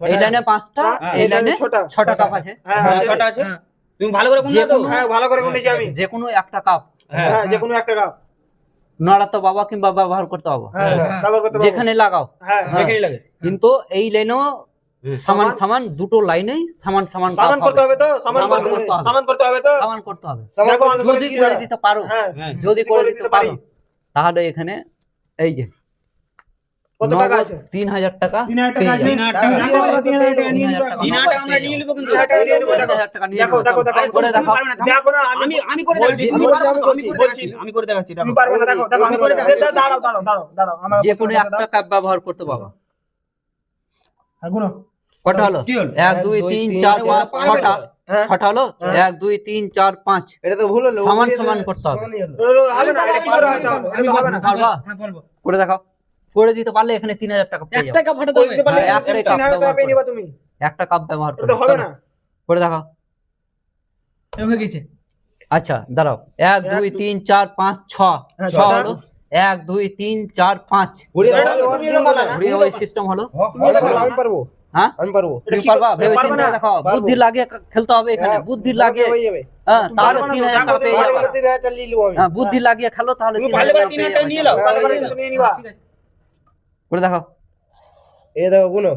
এই লাইনে 5টা, এই লাইনে 6টা কাপ আছে। হ্যাঁ 6টা আছে। তুমি ভালো করে গুনলে তো? হ্যাঁ ভালো করে গুনেছি আমি। যে কোনো একটা কাপ হ্যাঁ যে কোনো একটা কাপ নড়াতে বাবা কিংবা ব্যবহার করতে পাবো, হ্যাঁ ব্যবহার করতে পারবো। যেখানে লাগাও। হ্যাঁ যেখানেই লাগে। কিন্তু এই লাইনেও সমান সমান দুটো লাইনেই সমান সমান সামান কাপ করতে হবে, হবে তো, সামান সামান করতে করতে হবে। সামান করতে হবে তো। সমান করতে হবে। সামান দেখো, করতে যদি করে দিতে পারো, হ্যাঁ যদি করে দিতে পারো, তাহলে এখানে এই যে কত টাকা আছে? 3000 টাকা 3000 টাকা পেয়ে আছে। যাবে। 3000 টাকা নিয়ে নিবো। 3000 টাকা আমরা নিয়ে নেবো কিন্তু। 3000 টাকা নিয়ে নিবো। 3000 টাকা নিয়ে দেখো নেবো, দেখো চলো। দেখো করে দেখাও। দেখো না আমি আমি করে বলছি, দেখাচ্ছি। বলছি, আমি করে দেখাচ্ছি। তুমি পারবে না। দেখো দেখো আমি করে দেখাচ্ছি। দাঁড়াও দাঁড়াও দাঁড়াও দাঁড়াও আমার যে কোনো একটা কাপ ব্যবহার করতে পারবা। হ্যাঁ গুনো। কটা হলো? কি হলো? 1 2 3 4 5 6টা। হ্যাঁ 6টা হলো? 1 2 3 4 5 এটা তো ভুল হলো, সমান সমান করতে হবে। হবে না, এটা কি করে হয় তাহলে? এটা হবে না। পারবা? হ্যাঁ পারবো। করে দেখাও। করে দিতে পারলে এখানে 3000 টাকা পেয়ে যাবে। একটা কাপ ফাটাতে করে হবে। দিতে পারলে হ্যাঁ, একটাই কাপ 3000 টাকা ব্যবহার পেয়ে করো। নিবা তুমি। একটা কাপ ব্যবহার এটা করো, তো হবে চলো। না। করে দেখাও। হয়ে গেছে। আচ্ছা দাঁড়াও। 1 2 3 4 5 6 হ্যাঁ, 6 ছটা। হলো। 1 2 3 4 5 ঘুরিয়ে এটা দাও, তুমি এটা বলো না। ঘুরিয়ে ওই সিস্টেম হলো। আমি পারবো, হ্যাঁ আমি পারবো। এটা তুমি কি পারবা? ভেবে পারবা চিন্তে না? দেখো, পারবো। বুদ্ধি লাগিয়ে খেলতে হবে এখানে, হ্যাঁ, বুদ্ধি লাগিয়ে। হয়ে যাবে। হ্যাঁ তুমি তাহলে পারবা না তো, 3000 যা টাকা পেয়ে করে যাবে। পারবে না। 3000 টাকা নিয়ে নিবো আমি। হ্যাঁ বুদ্ধি লাগিয়ে খেলো, তাহলে তুমি 3000 পারলে টাকা পারে পেয়ে 3000 টাকা যাবে। নিয়ে নাও। পারলে পারে কিছু নিয়ে নিবা। ঠিক আছে। করে দেখাও। এই দেখো গুনো,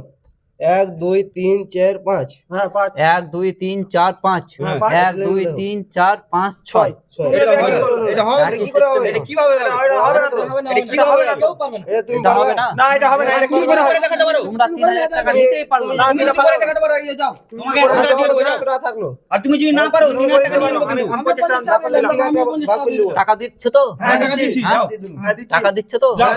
1 2 3 4 5 হ্যাঁ 5 1 2 3 4 5 হ্যাঁ, 1 2 3 4 5 6 এটা হবে না। এটা হবে না। এটা কি করে হবে? এটা কিভাবে হবে? হবে না তো। এটা কিভাবে হবে? কেউ পারবে না। এটা তুমি এটা হবে পারবে না। না? না এটা হবে না। এটা কি তুমি করে করে হবে? দেখাতে পারো। তোমরা 3000 টাকা নিতেই পারবে না। না, তুমি যদি করে দেখাতে পারো, এই যাও। তোমাকে 100 টাকা দিয়ে দেবো, যাও। টাকা থাকলো। আর তুমি যদি না পারো 3000 টাকা নিয়ে নেবো কিন্তু। আমি 50 টাকা ভাগ করে নিবো। টাকা দিচ্ছ তো? হ্যাঁ টাকা দিচ্ছি, হ্যাঁ? যাও। হ্যাঁ দিচ্ছি। টাকা দিচ্ছ তো? যাও,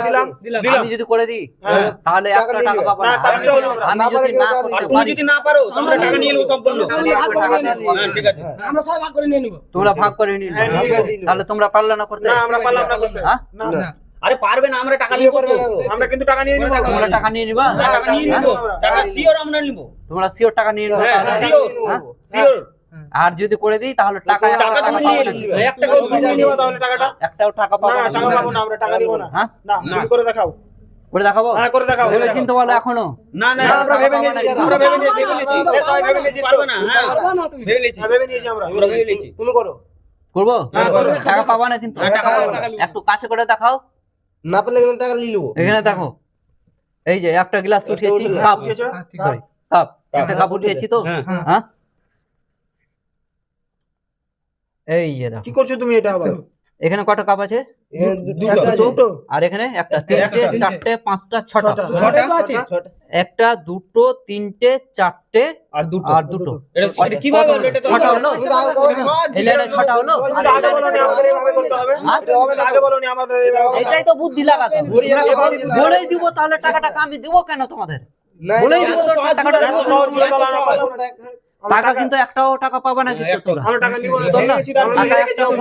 দিলাম। আমি যদি করে দিই হ্যাঁ। তাহলে টাকা একটা নিয়ে টাকা নেবে। পাবো না, না। টাকা নিয়ে নেবে। আমি না যদি পারলে না কেউ করতে আর তুমি পারি, যদি না পারো আমরা টাকা নিয়ে নেবো সম্পূর্ণ। তাহলে একটা টাকা দিয়ে দেবো। হ্যাঁ ঠিক আছে। আমরা সবাই ভাগ করে নিয়ে নিব। তোমরা ভাগ করে নিয়ে হ্যাঁ, নিও। ঠিক আছে। তাহলে তোমরা পারলে না করতে? না আমরা পারলাম না করতে। হ্যাঁ? না না। আরে পারবে না, আমরা টাকা তুমি নিয়ে পারবে করবো। না তো? আমরা কিন্তু টাকা নিয়ে নিব। তোমরা টাকা নিয়ে নিবা? হ্যাঁ, টাকা নিয়ে নিবো। টাকা শিওর আমরা নিবো। তোমরা সিওর টাকা নিয়ে নিবা? হ্যাঁ তাহলে? শিওর হ্যাঁ? শিওর। আর যদি করে দিই তাহলে টাকা টাকা তুমি নিয়ে নিবে। 1 টাকা তুমি নিয়ে নিবা তাহলে টাকাটা। একটাও টাকা না পাবো না, না। টাকা পাবো না, আমরা টাকা নিব না। হ্যাঁ? না তুমি করে দেখাও। করে দেখাবো? হ্যাঁ করে দেখাও। ভেবে চিন্তে বলো এখনো। না না না, আমরা ভেবে নিয়েছি, আমরা ভেবে নিয়েছি, পারবা না, ভেবে নিয়েছি। সবাই ভেবে নিয়েছি তো। পারবে না, হ্যাঁ পারবা না তুমি। ভেবে নিয়েছি। হ্যাঁ, ভেবে নিয়েছি আমরা। আমরা ভেবে নিয়েছি। তুমি করো। করবো? হ্যাঁ, করো। টাকা পাবা না কিন্তু। হ্যাঁ, টাকা পাবো না। একটু কাছে করে দেখাও। না পারলে কিন্তু টাকা নিয়ে নেবো। এখানে দেখো, এই যে একটা গ্লাস উঠিয়েছি, উঠলো। কাপ, উঠিয়েছো? সরি কাপ, একটা কাপ উঠিয়েছি তো। হ্যাঁ। হ্যাঁ এই যে দেখো, কি করছো তুমি এটা আবার? এখানে কটা কাপ আছে? এখানে দুটো একটা আছে। চৌটো। আর এখানে একটা, তিনটে, একটা, চারটে, পাঁচটা, ছটা। ছটা তো আছে। ছটা। একটা, দুটো, তিনটে, চারটে আর দুটো। আর দুটো। এটা কিভাবে হলো? এটা তো ছটা হলো? তুমি তো আগে করো না। এই লাইনে ছটা হলো? তুমি তো আগে বলোনি আমাদের এইভাবে করতে হবে। হ্যাঁ? এটা হবে না তো। আগে বলোনি আমাদের এইভাবে করতে হবে। এটাই তো বুদ্ধি লাগাতে হবে। ঘুরিয়ে দাও, তোমরা ঘুরিয়ে দাও। বলেই দিব তাহলে টাকাটা আমি দিব কেন তোমাদের? না, বলেই এটা দিব এত তো সহজ টাকাটা ছিল, দিব। এত সহজ ছিল, এত আমরা সহজ। আমরা টাকা কিন্তু একটাও টাকা পাবে না কিন্তু তোমরা। আমরা টাকা নিব না। তোমরা ভেবে নিয়েছি, তার টাকা ভেবে একটাও নিয়েছি।